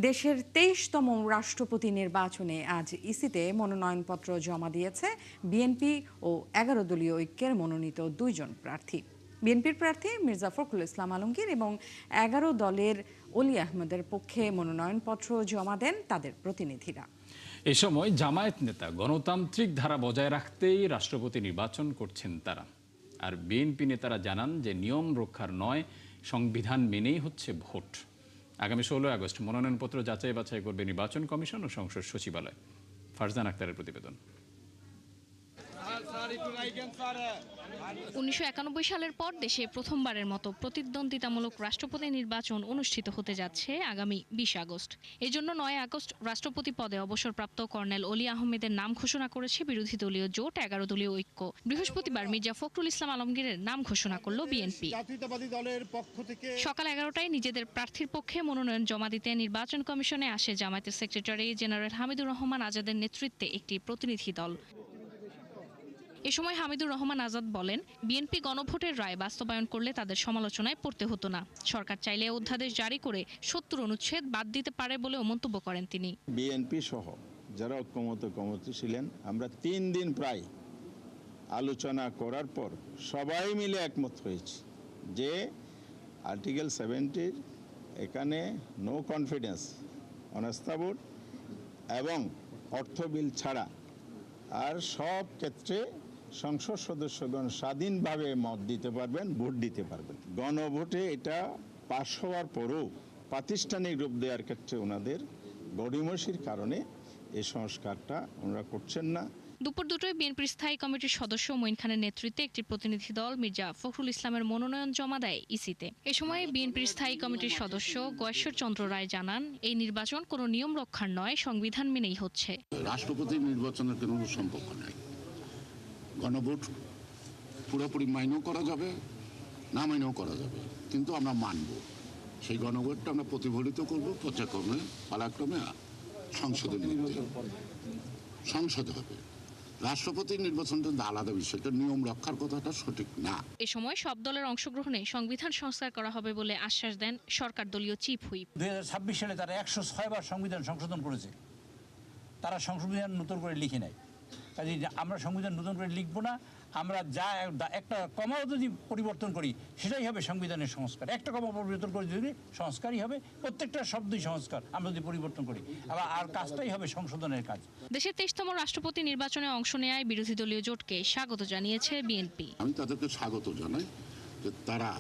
দেশের ২৩তম রাষ্ট্রপতি নির্বাচনে আজ ইসিতে মনোনয়নপত্র জমা দিয়েছে বিএনপি ও ১১ দলীয় ঐক্যের মনোনীত ২ জন প্রার্থী। বিএনপির প্রার্থী মির্জা ফখরুল ইসলাম আলমগীর এবং ১১ দলের অলি আহমেদের পক্ষে মনোনয়নপত্র জমা দেন তাদের প্রতিনিধিরা। এ সময় জামায়াত নেতা গণতান্ত্রিক ধারা বজায় রাখতেই রাষ্ট্রপতি নির্বাচন করছেন তারা। আর বিএনপি নেতারা জানান যে নিয়ম রক্ষার নয়, সংবিধান মেনেই হচ্ছে ভোট। আগামী ১৬ আগস্ট মনোনয়নপত্র যাচাই বাছাই করবে নির্বাচন কমিশন ও সংসদ সচিবালয়। ফারজান আক্তারের প্রতিবেদন। ১৯৯১ সালের পর দেশে প্রথমবারের মতো প্রতিদ্বন্দ্বিতামূলক রাষ্ট্রপতি নির্বাচন অনুষ্ঠিত হতে যাচ্ছে আগামী ২০ আগস্ট। এজন্য ৯ আগস্ট রাষ্ট্রপতি পদে অবসরপ্রাপ্ত কর্নেল অলি আহমেদের নাম ঘোষণা করেছে বিরোধী দলীয় জোট ১১ দলীয় ঐক্য। বৃহস্পতিবার মির্জা ফখরুল ইসলাম আলমগীরের নাম ঘোষণা করল বিএনপি। সকাল ১১টায় নিজেদের প্রার্থীর পক্ষে মনোনয়ন জমা দিতে নির্বাচন কমিশনে আসে জামায়াতের সেক্রেটারি জেনারেল হামিদুর রহমান আজাদের নেতৃত্বে একটি প্রতিনিধি দল। এ সময় হামিদুর রহমান আজাদ বলেন, বিএনপি গণভোটের রায় বাস্তবায়ন করলে তাদের সমালোচনায় পড়তে হতো না। সরকার চাইলে অধ্যাদেশ জারি করে ৭০ অনুচ্ছেদ বাদ দিতে পারে বলেও মন্তব্য করেন তিনি। বিএনপি সহ যারা ঐক্যমত কমিটি ছিলেন, আমরা ৩ দিন প্রায় আলোচনা করার পর সবাই মিলে একমত হয়েছি যে আর্টিকেল 70 এখানে নো কনফিডেন্স অনাস্থা ভোট এবং অর্থ বিল ছাড়া আর সব ক্ষেত্রে সংসদ সদস্যগণ স্বাধীনভাবে মত দিতে পারবেন, ভোট দিতে পারবেন। গণভোটে এটা পাশ হওয়ার পরও প্রাতিষ্ঠানিক রূপ দেওয়ার ক্ষেত্রে ওনাদের গড়িমসির কারণে এই সংস্কারটা ওনারা করছেন না। দুপুর দুটোয় বিএনপির স্থায়ী কমিটির সদস্য মঈন খানের নেতৃত্বে একটি প্রতিনিধি দল মির্জা ফখরুল ইসলামের মনোনয়ন জমা দেয় ইসিতে। এ সময় বিএনপির স্থায়ী কমিটির সদস্য গয়েশ্বর চন্দ্র রায় জানান, এই নির্বাচন কোনো নিয়ম রক্ষার নয়, সংবিধান মেনেই হচ্ছে। রাষ্ট্রপতি নির্বাচনের কোনো সম্পর্ক নাই। গণভোট পুরোপুরি মাইনেও করা যাবে, না মাইনেও করা যাবে, কিন্তু আমরা মানব। সেই গণভোটটা আমরা প্রতিফলিত করব পর্যায়ক্রমে, পালাক্রমে সংসদে সংসদ হবে। রাষ্ট্রপতি নির্বাচনটা আলাদা বিষয়, নিয়ম রক্ষার কথাটা সঠিক না। এ সময় সব দলের অংশগ্রহণে সংবিধান সংস্কার করা হবে বলে আশ্বাস দেন সরকার দলীয় চিফ হুইপ। ২০২৬ সালে তারা ১০৬ বার সংবিধান সংশোধন করেছে। তারা সংবিধান নতুন করে লিখে নেয়। কাজে আমরা সংবিধান নতুন করে লিখবো না, আমরা যা একটা কমাও যদি পরিবর্তন করি সেটাই হবে সংবিধানের সংস্কার। একটা কমা পরিবর্তন করে যদি সংস্কারই হবে, প্রত্যেকটা শব্দই সংস্কার আমরা যদি পরিবর্তন করি, আবার আর কাজটাই হবে সংশোধনের কাজ। দেশের ২৩তম রাষ্ট্রপতি নির্বাচনে অংশ নেয় বিরোধী দলীয় জোটকে স্বাগত জানিয়েছে বিএনপি। আমি তাদেরকে স্বাগত জানাই যে তারা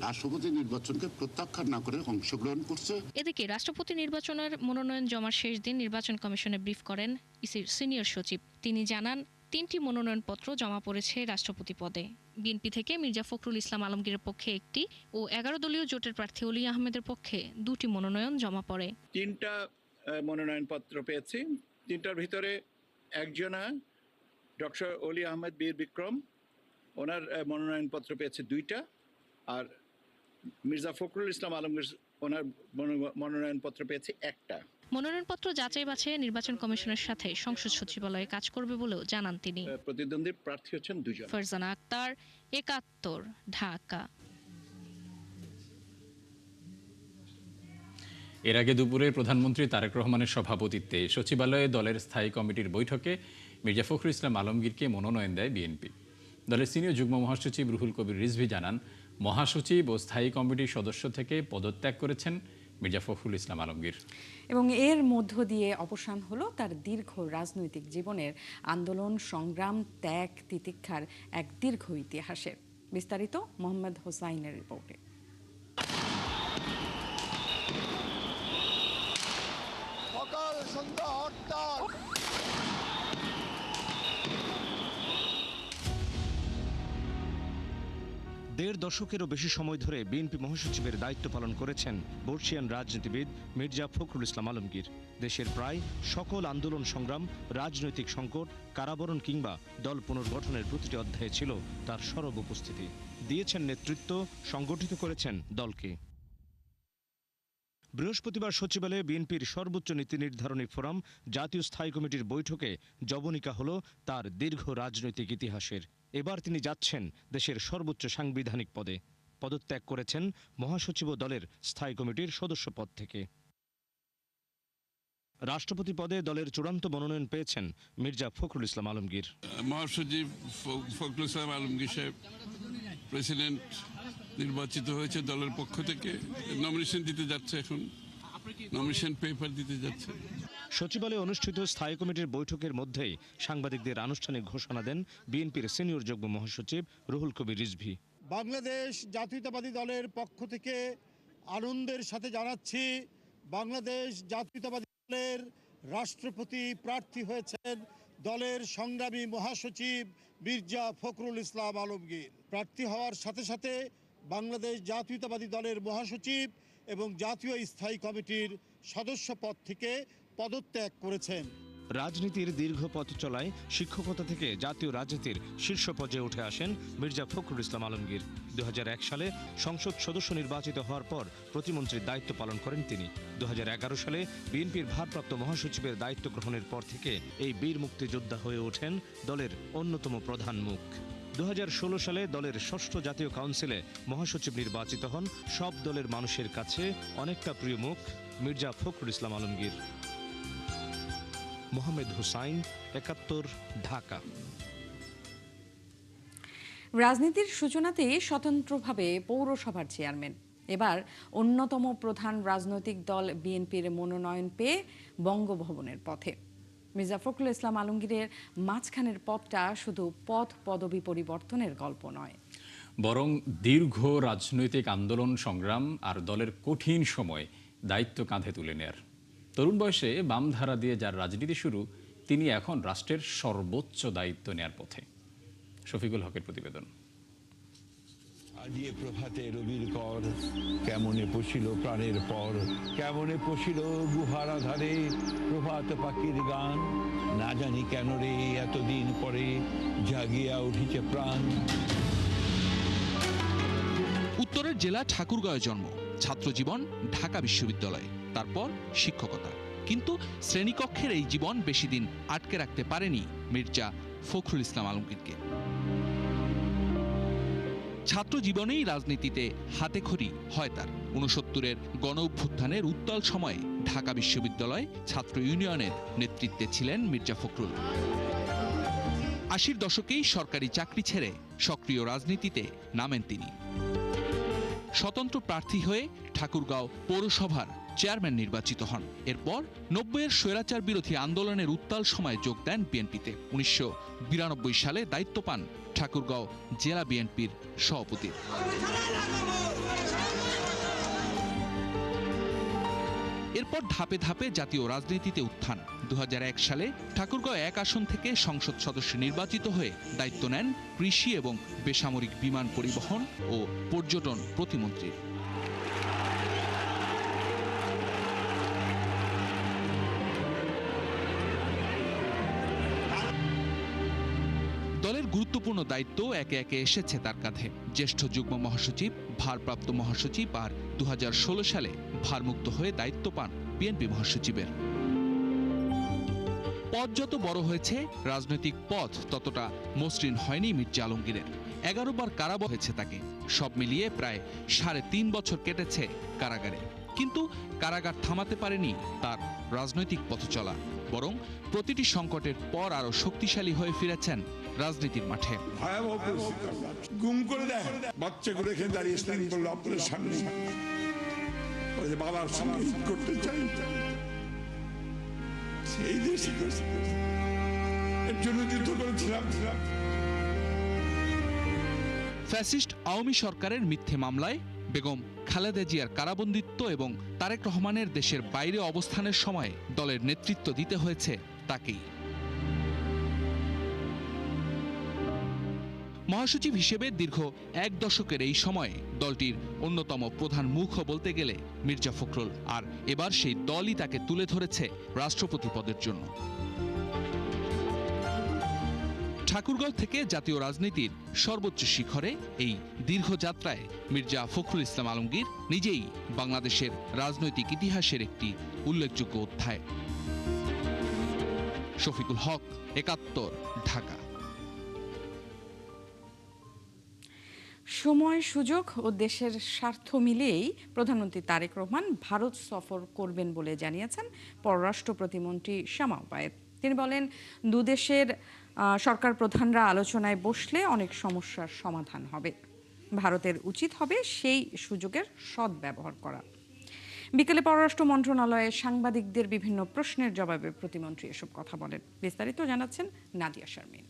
রাষ্ট্রপতি নির্বাচনকে প্রত্যাখ্যান না করে অংশগ্রহণ করছে। এদিকে রাষ্ট্রপতি নির্বাচনের মনোনয়ন জমার শেষ দিন নির্বাচন কমিশনে ব্রিফ করেন ইসির সিনিয়র সচিব। তিনি জানান, ৩টি মনোনয়নপত্র জমা পড়েছে রাষ্ট্রপতি পদে। বিএনপি থেকে মির্জা ফখরুল ইসলাম আলমগীরের পক্ষে একটি ও ১১ দলীয় জোটের প্রার্থী অলি আহমেদের পক্ষে ২টি মনোনয়ন জমা পড়ে। ৩টা মনোনয়নপত্র পেয়েছি। ৩টার ভিতরে একজনা ডক্টর অলি আহমেদ বীর বিক্রম, ওনার মনোনয়নপত্র পেয়েছে ২টা, আর মির্জা ফখরুল ইসলাম আলমগীর ওনার মনোনয়নপত্র পেয়েছে ১টা। মনোনয়নপত্র যাচাই বাছাই নির্বাচন কমিশনের সাথে সংসদ সচিবালয়ে কাজ করবে বলেও জানান তিনি। প্রতিদ্বন্দ্বী প্রার্থী হচ্ছেন ২ জন। ফারজানা আক্তার, একাত্তর, ঢাকা। এর আগে দুপুরে প্রধানমন্ত্রী তারেক রহমানের সভাপতিত্বে সচিবালয়ে দলের স্থায়ী কমিটির বৈঠকে মির্জা ফখরুল ইসলাম আলমগীরকে মনোনয়ন দেয় বিএনপি। দলের সিনিয়র যুগ্ম মহাসচিব রুহুল কবির রিজভী জানান, মহাসচিব ও স্থায়ী কমিটির সদস্য থেকে পদত্যাগ করেছেন মির্জা ফখরুল ইসলাম আলমগীর এবং এর মধ্য দিয়ে অবসান হলো তার দীর্ঘ রাজনৈতিক জীবনের আন্দোলন, সংগ্রাম, ত্যাগ, তিতিক্ষার এক দীর্ঘ ইতিহাসের। বিস্তারিত মোহাম্মদ হোসাইনের রিপোর্টে। সকাল সন্ধ্যা হরতাল, দেড় দশকেরও বেশি সময় ধরে বিএনপি মহাসচিবের দায়িত্ব পালন করেছেন বর্ষিয়ান রাজনীতিবিদ মির্জা ফখরুল ইসলাম আলমগীর। দেশের প্রায় সকল আন্দোলন, সংগ্রাম, রাজনৈতিক সংকট, কারাবরণ কিংবা দল পুনর্গঠনের প্রতিটি অধ্যায়ে ছিল তার সরব উপস্থিতি। দিয়েছেন নেতৃত্ব, সংগঠিত করেছেন দলকে। বৃহস্পতিবার সচিবালয়ে বিএনপির সর্বোচ্চ নীতি নির্ধারণী ফোরাম জাতীয় স্থায়ী কমিটির বৈঠকে জবনিকা হল তার দীর্ঘ রাজনৈতিক ইতিহাসের। এবার তিনি যাচ্ছেন দেশের সর্বোচ্চ সাংবিধানিক পদে। পদত্যাগ করেছেন মহাসচিব ও দলের স্থায়ী কমিটির সদস্য পদ থেকে। রাষ্ট্রপতি পদে দলের চূড়ান্ত মনোনয়ন পেয়েছেন মির্জা ফখরুল ইসলাম আলমগীর। মহাসচিব ফখরুল ইসলাম আলমগীর সাহেব প্রেসিডেন্ট নির্বাচিত হয়েছে দলের পক্ষ থেকে, নমিনেশন দিতে যাচ্ছে, এখন নমিনেশন পেপার দিতে যাচ্ছে। সচিবালয়ে অনুষ্ঠিত স্থায়ী কমিটির বৈঠকের মধ্যেই সাংবাদিকদের আনুষ্ঠানিক ঘোষণা দেন বিএনপির সিনিয়র যুগ্ম মহাসচিব রুহুল কবির রিজভী। বাংলাদেশ জাতীয়তাবাদী দলের পক্ষ থেকে আনন্দের সাথে জানাচ্ছি, বাংলাদেশ জাতীয়তাবাদী দলের রাষ্ট্রপতি প্রার্থী হয়েছেন দলের সংগ্রামী মহাসচিব মির্জা ফখরুল ইসলাম আলমগীর। প্রার্থী হওয়ার সাথে সাথে বাংলাদেশ জাতীয়তাবাদী দলের মহাসচিব এবং জাতীয় স্থায়ী কমিটির সদস্য পদ থেকে পদত্যাগ করেছেন। রাজনীতির দীর্ঘ পথ চলায় শিক্ষকতা থেকে জাতীয় রাজনীতির শীর্ষ পর্যায়ে উঠে আসেন মির্জা ফখরুল ইসলাম আলমগীর। 2001 সালে সংসদ সদস্য নির্বাচিত হওয়ার পর প্রতিমন্ত্রীর দায়িত্ব পালন করেন তিনি। 2011 সালে বিএনপির ভারপ্রাপ্ত মহাসচিবের দায়িত্ব গ্রহণের পর থেকে এই বীর মুক্তিযোদ্ধা হয়ে ওঠেন দলের অন্যতম প্রধান মুখ। 2016 সালে দলের ষষ্ঠ জাতীয় কাউন্সিলে মহাসচিব নির্বাচিত হন সব দলের মানুষের কাছে অনেকটা প্রিয় মুখ মির্জা ফখরুল ইসলাম আলমগীর। মোহাম্মদ হুসাইন, 71, ঢাকা। রাজনীতির সূচনাতেই স্বতন্ত্রভাবে পৌরসভার চেয়ারম্যান। এবার অন্যতম প্রধান রাজনৈতিক দল বিএনপির মনোনয়ন পেয়ে বঙ্গভবনের পথে। মির্জা ফখরুল ইসলাম আলমগীরের মাঝখানের পথটা শুধু পদ পদবি পরিবর্তনের গল্প নয়, বরং দীর্ঘ রাজনৈতিক আন্দোলন সংগ্রাম আর দলের কঠিন সময় দায়িত্ব কাঁধে তুলে নেয়ার। তরুণ বয়সে বাম ধারা দিয়ে যার রাজনীতি শুরু, তিনি এখন রাষ্ট্রের সর্বোচ্চ দায়িত্ব নেয়ার পথে। শফিকুল হকের প্রতিবেদন। আজিয়ে প্রভাতে রবির কর, কেমনে পশিল প্রাণের পর, কেমনে পশিল গুহার আধারে প্রভাত পাখির গান, না জানি কেন রে এতদিন পরে জাগিয়া উঠিছে প্রাণ। উত্তরের জেলা ঠাকুরগাঁয়ে জন্ম, ছাত্রজীবন ঢাকা বিশ্ববিদ্যালয়ে, তারপর শিক্ষকতা। কিন্তু শ্রেণীকক্ষের এই জীবন বেশি দিন আটকে রাখতে পারেনি মির্জা ফখরুল ইসলাম আলমগীরকে। ছাত্র জীবনেই রাজনীতিতে হাতেখড়ি হয় তার। 69-এর গণ অভ্যুত্থানের উত্তাল সময়ে ঢাকা বিশ্ববিদ্যালয় ছাত্র ইউনিয়নের নেতৃত্বে ছিলেন মির্জা ফখরুল। 80-র দশকেই সরকারি চাকরি ছেড়ে সক্রিয় রাজনীতিতে নামেন তিনি। স্বতন্ত্র প্রার্থী হয়ে ঠাকুরগাঁও পৌরসভার চেয়ারম্যান নির্বাচিত হন। এরপর 90-এর স্বৈরাচার বিরোধী আন্দোলনের উত্তাল সময়ে যোগ দেন বিএনপিতে। 1992 সালে দায়িত্ব পান ঠাকুরগাঁও জেলা বিএনপির সভাপতি। এরপর ধাপে ধাপে জাতীয় রাজনীতিতে উত্থান। 2001 সালে ঠাকুরগাঁও 1 আসন থেকে সংসদ সদস্য নির্বাচিত হয়ে দায়িত্ব নেন কৃষি এবং বেসামরিক বিমান পরিবহন ও পর্যটন প্রতিমন্ত্রী। দলের গুরুত্বপূর্ণ দায়িত্ব একে একে এসেছে তার কাঁধে। জ্যেষ্ঠ যুগ্ম মহাসচিব, ভারপ্রাপ্ত মহাসচিব আর 2016 সালে ভারমুক্ত হয়ে দায়িত্ব পান বিএনপি মহাসচিবের। পদ যত বড় হয়েছে, রাজনৈতিক পথ ততটা মসৃণ হয়নি মির্জা আলমগীরের। 11 বার কারাবাস হয়েছে তাকে। সব মিলিয়ে প্রায় 3.5 বছর কেটেছে কারাগারে। কিন্তু কারাগার থামাতে পারেনি তার রাজনৈতিক পথ চলা, বরং প্রতিটি সংকটের পর আরো শক্তিশালী হয়ে ফিরেছেন রাজনীতির মাঠে। গুম করে দেয় বাচ্চাগুলো এখানে দাঁড়িয়ে স্ট্যান্ড করলো আপনার সামনে, বাবার সঙ্গে করতে চাই, সেই দেশে এর জন্য যুদ্ধ করেছিলাম। ফ্যাসিস্ট আওয়ামী সরকারের মিথ্যে মামলায় বেগম খালেদা জিয়ার কারাবন্দিত্ব এবং তারেক রহমানের দেশের বাইরে অবস্থানের সময় দলের নেতৃত্ব দিতে হয়েছে তাকেই। মহাসচিব হিসেবে দীর্ঘ 1 দশকের এই সময়ে দলটির অন্যতম প্রধান মুখও বলতে গেলে মির্জা ফখরুল, আর এবার সেই দলই তাকে তুলে ধরেছে রাষ্ট্রপতি পদের জন্য। ঠাকুরগাঁও থেকে জাতীয় রাজনীতির সর্বোচ্চ শিখরে এই দীর্ঘ যাত্রায় মির্জা ফখরুল ইসলাম আলমগীর নিজেই বাংলাদেশের রাজনৈতিক ইতিহাসের একটি উল্লেখযোগ্য অধ্যায়। শফিকুল হক, 71, ঢাকা। সময় সুযোগ ও দেশের স্বার্থ মিলিয়েই প্রধানমন্ত্রী তারেক রহমান ভারত সফর করবেন বলে জানিয়েছেন পররাষ্ট্র প্রতিমন্ত্রী শামা ওবায়েদ। তিনি বলেন, দুদেশের সরকার প্রধানরা আলোচনায় বসলে অনেক সমস্যার সমাধান হবে। ভারতের উচিত হবে সেই সুযোগের সদ্ব্যবহার করা। বিকেলে পররাষ্ট্র মন্ত্রণালয়ে সাংবাদিকদের বিভিন্ন প্রশ্নের জবাবে প্রতিমন্ত্রী এসব কথা বলেন। বিস্তারিত জানাচ্ছেন নাদিয়া শারমিন।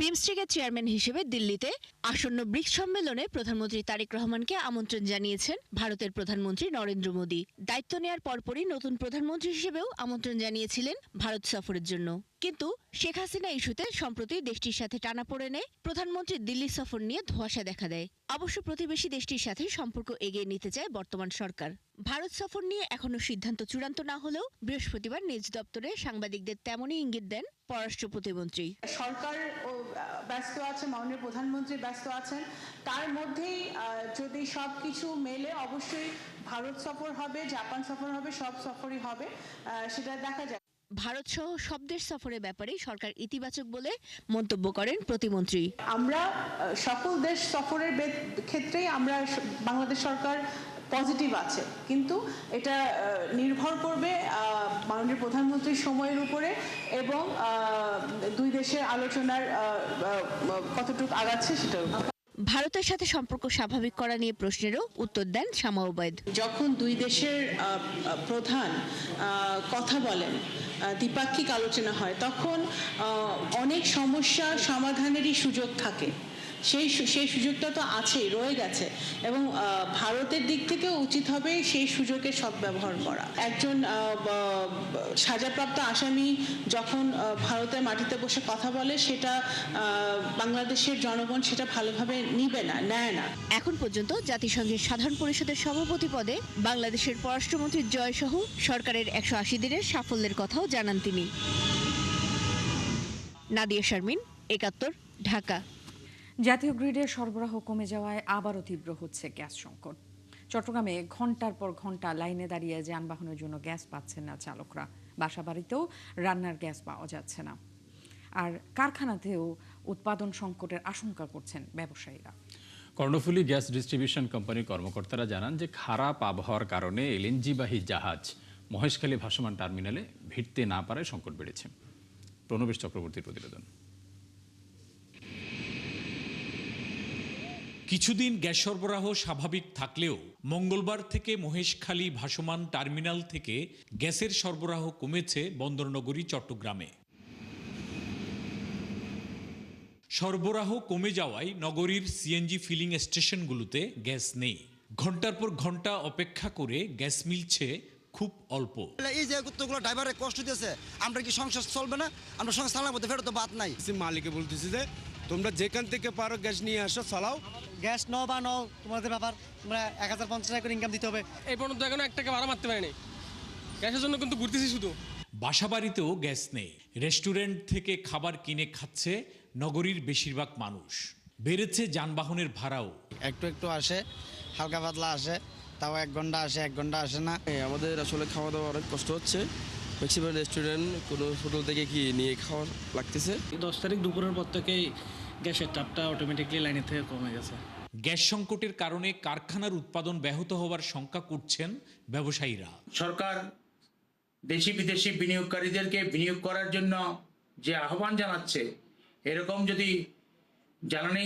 বিমস্টেকের চেয়ারম্যান হিসেবে দিল্লিতে আসন্ন ব্রিক্স সম্মেলনে প্রধানমন্ত্রী তারেক রহমানকে আমন্ত্রণ জানিয়েছেন ভারতের প্রধানমন্ত্রী নরেন্দ্র মোদী। দায়িত্ব নেয়ার পরপরই নতুন প্রধানমন্ত্রী হিসেবেও আমন্ত্রণ জানিয়েছিলেন ভারত সফরের জন্য। কিন্তু শেখ হাসিনা ইস্যুতে সম্প্রতি দেশটির সাথে টানাপোড়েনে প্রধানমন্ত্রীর দিল্লি সফর নিয়ে ধোঁয়াশা দেখা দেয়। অবশ্য প্রতিবেশী দেশটির সাথে সম্পর্ক এগিয়ে নিতে চায় বর্তমান সরকার। ভারত সফর নিয়ে এখনো সিদ্ধান্ত চূড়ান্ত না হলেও বৃহস্পতিবার নিজ দপ্তরে সাংবাদিকদের তেমনই ইঙ্গিত দেন পররাষ্ট্র প্রতিমন্ত্রী। সরকার ব্যস্ত আছে, মাননীয় প্রধানমন্ত্রী ব্যস্ত আছেন, তার মধ্যেই যদি সবকিছু মেলে অবশ্যই ভারত সফর হবে, জাপান সফর হবে, সব সফরই হবে, সেটা দেখা যায়। ভারত সহ সব দেশ সফরের ব্যাপারে সরকার ইতিবাচক বলে মন্তব্য করেন প্রতিমন্ত্রী। আমরা সকল দেশ সফরের ক্ষেত্রেই আমরা বাংলাদেশ সরকার পজিটিভ আছে, কিন্তু এটা নির্ভর করবে মাননীয় প্রধানমন্ত্রীর সময়ের উপরে এবং দুই দেশের আলোচনার কতটুকু আগাচ্ছে সেটার উপর। ভারতের সাথে সম্পর্ক স্বাভাবিক করা নিয়ে প্রশ্নেরও উত্তর দেন শামা ওবায়েদ। যখন দুই দেশের প্রধান কথা বলেন, দ্বিপাক্ষিক আলোচনা হয়, তখন অনেক সমস্যা সমাধানেরই সুযোগ থাকে। সেই সুযোগটা তো আছেই, রয়ে গেছে, এবং ভারতের দিক থেকেও উচিত হবে সেই সুযোগের সদ্ব্যবহার করা। একজন সাজাপ্রাপ্ত আসামি যখন ভারতের মাটিতে বসে কথা বলে, সেটা বাংলাদেশের জনগণ সেটা ভালোভাবে নিবে না, নেয় না। এখন পর্যন্ত জাতিসংঘের সাধারণ পরিষদের সভাপতি পদে বাংলাদেশের পররাষ্ট্রমন্ত্রীর জয় সহ সরকারের 180 দিনের সাফল্যের কথাও জানান তিনি। নাদিয়া শারমিন, 71, ঢাকা। জাতীয় গ্রিডের সরবরাহ কমে যাওয়ায় আবারও তীব্র হচ্ছে গ্যাস সংকট। চট্টগ্রামে ঘন্টার পর ঘন্টা লাইনে দাঁড়িয়ে যানবাহনের জন্য গ্যাস পাচ্ছেন না চালকরা। বাসাবাড়িতেও রান্নার গ্যাস পাওয়া যাচ্ছে না। আর কারখানাতেও উৎপাদন সংকটের আশঙ্কা করছেন ব্যবসায়ীরা। কর্ণফুলী গ্যাস ডিস্ট্রিবিউশন কোম্পানির কর্মকর্তারা জানান যে খারাপ আবহাওয়ার কারণে এলএনজিবাহী জাহাজ মহেশখালী ভাসমান টার্মিনালে ভিড়তে না পারায় সংকট বেড়েছে। প্রণবেশ চক্রবর্তীর প্রতিবেদন। কিছুদিন গ্যাস সরবরাহ স্বাভাবিক থাকলেও মঙ্গলবার থেকে মহেশখালী ভাসমান টার্মিনাল থেকে গ্যাসের সরবরাহ কমেছে বন্দরনগরী চট্টগ্রামে। সরবরাহ কমে যাওয়ায় নগরীর সিএনজি ফিলিং স্টেশনগুলোতে গ্যাস নেই। ঘন্টার পর ঘন্টা অপেক্ষা করে গ্যাস মিলছে খুব অল্প। এই যে কতগুলো ড্রাইভারে কষ্ট দিয়েছে, আমরা কি সংসার চলবে না? আমরা সংসার চালানোর মধ্যে ফেরত বাদ নাই। মালিকে বলতেছি যে তোমরা যেখান থেকে পারো গ্যাস নিয়ে আসো, চালাও। গ্যাস ন বা নও তোমাদের ব্যাপার, তোমরা 1050 টাকা করে ইনকাম দিতে হবে। এই পর্যন্ত এখনো 1 টাকা ভাড়া মারতে পারিনি, গ্যাসের জন্য কিন্তু ঘুরতেছি শুধু। বাসাবাড়িতেও গ্যাস নেই। রেস্টুরেন্ট থেকে খাবার কিনে খাচ্ছে নগরীর বেশিরভাগ মানুষ। বেড়েছে যানবাহনের ভাড়াও। একটু একটু আসে, হালকা পাতলা আসে, তাও 1 ঘন্টা আসে, 1 ঘন্টা আসে না। আমাদের আসলে খাওয়া দাওয়া অনেক কষ্ট হচ্ছে। ম্যাক্সিমাম রেস্টুরেন্ট কোনো হোটেল থেকে কি নিয়ে খাওয়া লাগতেছে। 10 তারিখ দুপুরের পর থেকেই গ্যাসের চাপটা অটোমেটিকলি লাইনের থেকে কমে গেছে। গ্যাস সংকটের কারণে কারখানার উৎপাদন ব্যাহত হওয়ার শঙ্কা করছেন ব্যবসায়ীরা। সরকার দেশি বিদেশি বিনিয়োগকারীদেরকে বিনিয়োগ করার জন্য যে আহ্বান জানাচ্ছে, এরকম যদি জ্বালানি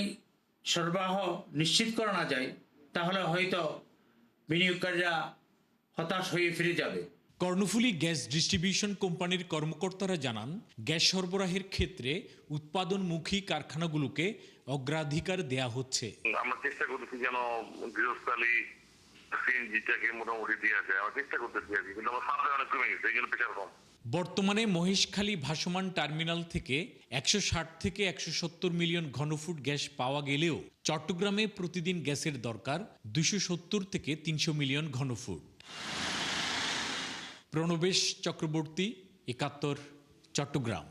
সরবরাহ নিশ্চিত করা না যায়, তাহলে হয়তো বিনিয়োগকারীরা হতাশ হয়ে ফিরে যাবে। কর্ণফুলী গ্যাস ডিস্ট্রিবিউশন কোম্পানির কর্মকর্তারা জানান, গ্যাস সরবরাহের ক্ষেত্রে উৎপাদনমুখী কারখানাগুলোকে অগ্রাধিকার দেয়া হচ্ছে। আমরা চেষ্টা করতেছি যেন গৃহস্থালী সিএনজিটাকে মোটামুটি দিয়ে যায়, আমরা চেষ্টা করতেছি আর কি, কিন্তু আমার সাপ্লাই অনেক কমে গেছে, এই জন্য প্রেশার কম। বর্তমানে মহেশখালী ভাসমান টার্মিনাল থেকে 160 থেকে 170 মিলিয়ন ঘনফুট গ্যাস পাওয়া গেলেও চট্টগ্রামে প্রতিদিন গ্যাসের দরকার 270 থেকে 300 মিলিয়ন ঘনফুট। প্রণবেশ চক্রবর্তী, 71, চট্টগ্রাম।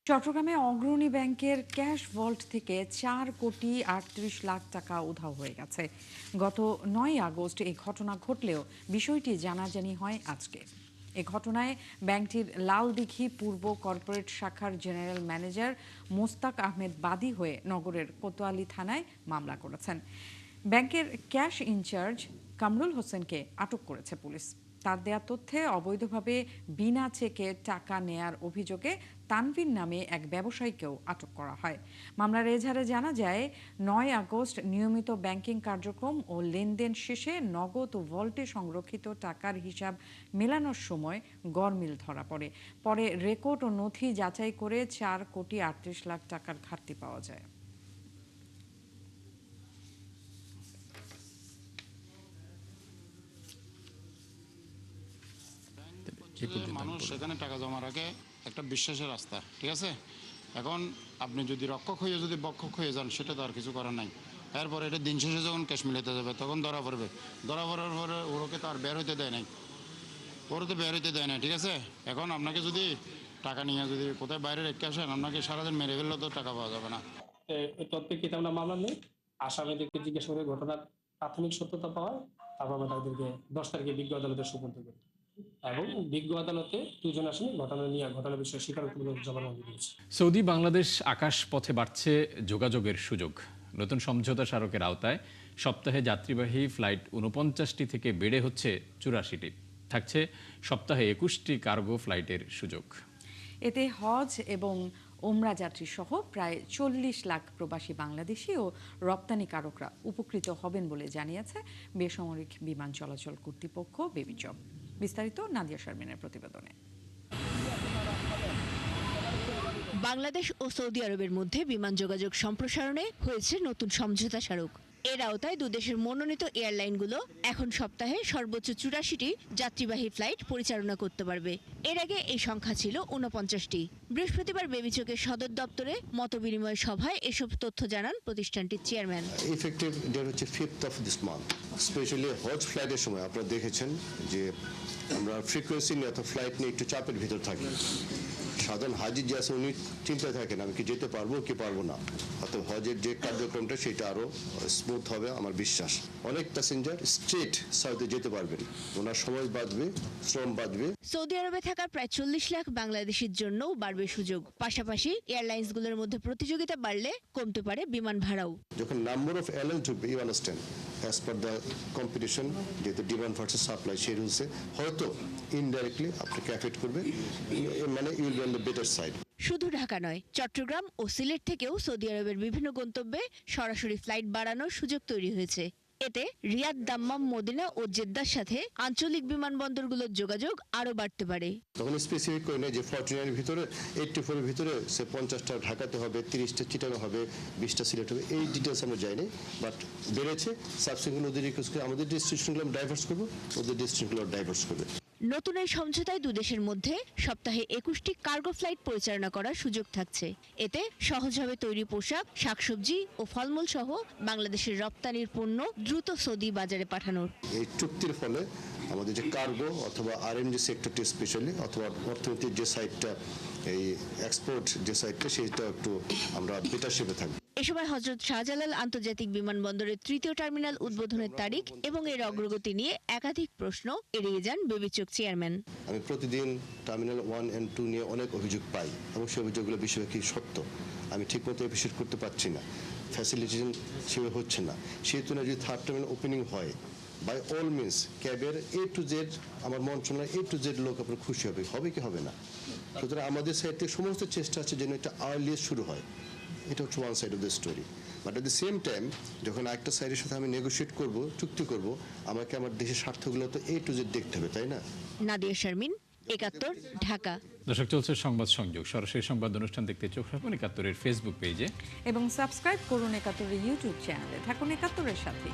চট্টগ্রামে অগ্রণী ব্যাংকের ক্যাশ ভল্ট থেকে 4 কোটি 38 লাখ টাকা উধাও হয়ে গেছে। গত 9 আগস্ট এই ঘটনা ঘটলেও বিষয়টি জানাজানি হয় আজকে। এ ঘটনায় ব্যাংকটির লালদিঘি পূর্ব কর্পোরেট শাখার জেনারেল ম্যানেজার মোস্তাক আহমেদ বাদী হয়ে নগরের কোতোয়ালি থানায় মামলা করেছেন। ব্যাংকের ক্যাশ ইনচার্জ কামরুল হোসেনকে আটক করেছে পুলিশ। তার দেয়া তথ্যে অবৈধভাবে বিনা চেকে টাকা নেয়ার অভিযোগে তানভীর নামে এক ব্যবসায়ীকেও আটক করা হয়। মামলার এজাহারে জানা যায় ৯ আগস্ট নিয়মিত ব্যাংকিং কার্যক্রম ও লেনদেন শেষে নগদ ও ভল্টে সংরক্ষিত টাকার হিসাব মেলানোর সময় গরমিল ধরা পড়ে। পরে রেকর্ড ও নথি যাচাই করে ৪ কোটি ৩৮ লাখ টাকার ঘাটতি পাওয়া যায়। মানুষ সেখানে টাকা জমা রাখে একটা বিশ্বাসের রাস্তা, ঠিক আছে। এখন আপনি যদি রক্ষক হয়ে যদি বক্ষক হয়ে যান সেটা তো আর কিছু করার নাই। এরপরে এটা দিন শেষে যখন ক্যাশ মিলাতে যাবে তখন ধরা পড়বে। ধরা পড়ার পরে ওরকে তো আর বের হইতে দেয় নাই, ওরা তো বের হইতে দেয় না, ঠিক আছে। এখন আপনাকে যদি টাকা নিয়ে যদি কোথায় বাইরে রেখে আসেন, আপনাকে সারাদিন মেরে ফেললে তো টাকা পাওয়া যাবে না। এই তৎপ্রেক্ষিতে আমরা মামলা নেই, আসামিদেরকে জিজ্ঞাসা করে ঘটনার প্রাথমিক সত্যতা পাওয়া, তারপর আমরা তাদেরকে 10 তারিখে বিজ্ঞ আদালতে সুপর্দ করি এবং বিজ্ঞ আদালতে 2 জন আসামি ঘটনার বিষয়ে স্বীকারোক্তিমূলক জবানবন্দি দিয়েছে। সৌদি বাংলাদেশ আকাশ পথে বাড়ছে যোগাযোগের সুযোগ। নতুন সমঝোতা স্মারকের আওতায় সপ্তাহে যাত্রীবাহী ফ্লাইট 49টি থেকে বেড়ে হচ্ছে 84টি। থাকছে সপ্তাহে 21টি কার্গো ফ্লাইটের সুযোগ। এতে হজ এবং ওমরা যাত্রী সহ প্রায় 40 লাখ প্রবাসী বাংলাদেশি ও রপ্তানিকারকরা উপকৃত হবেন বলে জানিয়েছে বেসামরিক বিমান চলাচল কর্তৃপক্ষ বেবিজব। বিস্তারিত নাদিয়া শারমিনের প্রতিবেদনে। বাংলাদেশ ও সৌদি আরবের মধ্যে বিমান যোগাযোগ সম্প্রসারণে হয়েছে নতুন সমঝোতা স্মারক। এর আওতায় দুদেশের মনোনীত এয়ারলাইনগুলো এখন সপ্তাহে সর্বোচ্চ 84টি যাত্রীবাহী ফ্লাইট পরিচালনা করতে পারবে। এর আগে এই সংখ্যা ছিল 49টি। বৃহস্পতিবার বেবিচকের সদর দপ্তরে মতবিনিময় সভায় এসব তথ্য জানান প্রতিষ্ঠানটির চেয়ারম্যান। ইফেক্টিভ ডেট হচ্ছে 5th of this month। Specially হজ ফ্লাইটের সময় আপনারা দেখেছেন যে আমরা ফ্রিকোয়েন্সি নিয়ে অথবা ফ্লাইট নিয়ে একটু চাপের ভিতর থাকি। সাধারণ হাজি যে আছে উনি চিন্তায় থাকেন আমি কি যেতে পারবো কি পারবো না, অথবা হজের যে কার্যক্রমটা সেটা আরো স্মুথ হবে আমার বিশ্বাস। অনেক প্যাসেঞ্জার স্ট্রেট সাউথে যেতে পারবেন, ওনার সময় বাঁচবে, শ্রম বাঁচবে। সৌদি আরবে থাকা প্রায় 40 লাখ বাংলাদেশির জন্যও বাড়বে সুযোগ। পাশাপাশি এয়ারলাইন্সগুলোর মধ্যে প্রতিযোগিতা বাড়লে কমতে পারে বিমান ভাড়াও। যখন নাম্বার অফ এয়ারলাইন্স ঢুকবে you understand as per the competition, যেহেতু ডিমান্ড ভার্সেস সাপ্লাই সেই রুলসে হয়তো ইনডাইরেক্টলি আপনাকে এফেক্ট করবে, মানে you will be on the better side. শুধু ঢাকা নয়, চট্টগ্রাম ও সিলেট থেকেও সৌদি আরবের বিভিন্ন গন্তব্যে সরাসরি ফ্লাইট বাড়ানোর সুযোগ তৈরি হয়েছে। এতে রিয়াদ, দাম্মাম, মদিনা ও জেদ্দার সাথে আঞ্চলিক বিমানবন্দরগুলোর যোগাযোগ আরো বাড়তে পারে। তখন স্পেসিফিক করে নেই যে 49 এর ভিতরে 84 এর ভিতরে সে 50টা ঢাকাতে হবে, 30টা চিটাগাং হবে, 20টা সিলেট হবে, এই ডিটেলস আমরা যাইনি। বাট বেড়েছে, সাবসিকুয়েন্ট ওদের রিকোয়েস্ট করে আমাদের ডেস্টিনেশনগুলো আমরা ডাইভার্স করবো, ওদের ডেস্টিনেশনগুলো ডাইভার্স করবে। নতুন এই সমঝোতায় দুদেশের মধ্যে সপ্তাহে 21টি কার্গো ফ্লাইট পরিচালনা করার সুযোগ থাকছে। এতে সহজভাবে তৈরি পোশাক, শাকসবজি ও ফলমূল সহ বাংলাদেশের রপ্তানির পণ্য দ্রুত সৌদি বাজারে পাঠানোর। এই চুক্তির ফলে আমাদের যে কার্গো অথবা আরএমজি সেক্টরটি স্পেশালি অথবা অর্থনীতির যে সাইডটা, এই এক্সপোর্ট যে সাইডটা, সেটা একটু আমরা বেটার শেপে থাকবো। এ সময় হযরত শাহজালাল আন্তর্জাতিক বিমানবন্দরের 3য় টার্মিনাল উদ্বোধনের তারিখ এবং এর অগ্রগতি নিয়ে একাধিক প্রশ্ন এড়িয়ে যান বেবিচক চেয়ারম্যান। আমি প্রতিদিন টার্মিনাল 1 and 2 নিয়ে অনেক অভিযোগ পাই এবং সেই অভিযোগগুলো বেশিরভাগই সত্য। আমি ঠিকমতো অ্যাপ্রিশিয়েট করতে পারছি না, ফ্যাসিলিটেশন সেভাবে হচ্ছে না। সেই তুলনায় যদি 3rd টার্মিনাল ওপেনিং হয়, বাই অল মিনস ক্যাবের A to Z, আমার মন্ত্রণালয় A to Z লোক আপনার খুশি হবে, হবে কি হবে না। সুতরাং আমাদের সাইড থেকে সমস্ত চেষ্টা আছে যেন এটা আর্লিয়েস্ট শুরু হয়। এটা হচ্ছে one side of the story. But at the same time যখন একটা সাইডের সাথে আমি নেগোশিয়েট করব, চুক্তি করব, আমাকে আমার দেশের স্বার্থগুলো তো A to Z দেখতে হবে, তাই না। নাদিয়া শারমিন, 71, ঢাকা। দর্শক, চলছে সংবাদ সংযোগ। সরাসরি সংবাদ অনুষ্ঠান দেখতে চোখ রাখুন 71-এর ফেসবুক পেজে এবং সাবস্ক্রাইব করুন 71-এর ইউটিউব চ্যানেলে। থাকুন 71-এর সাথে।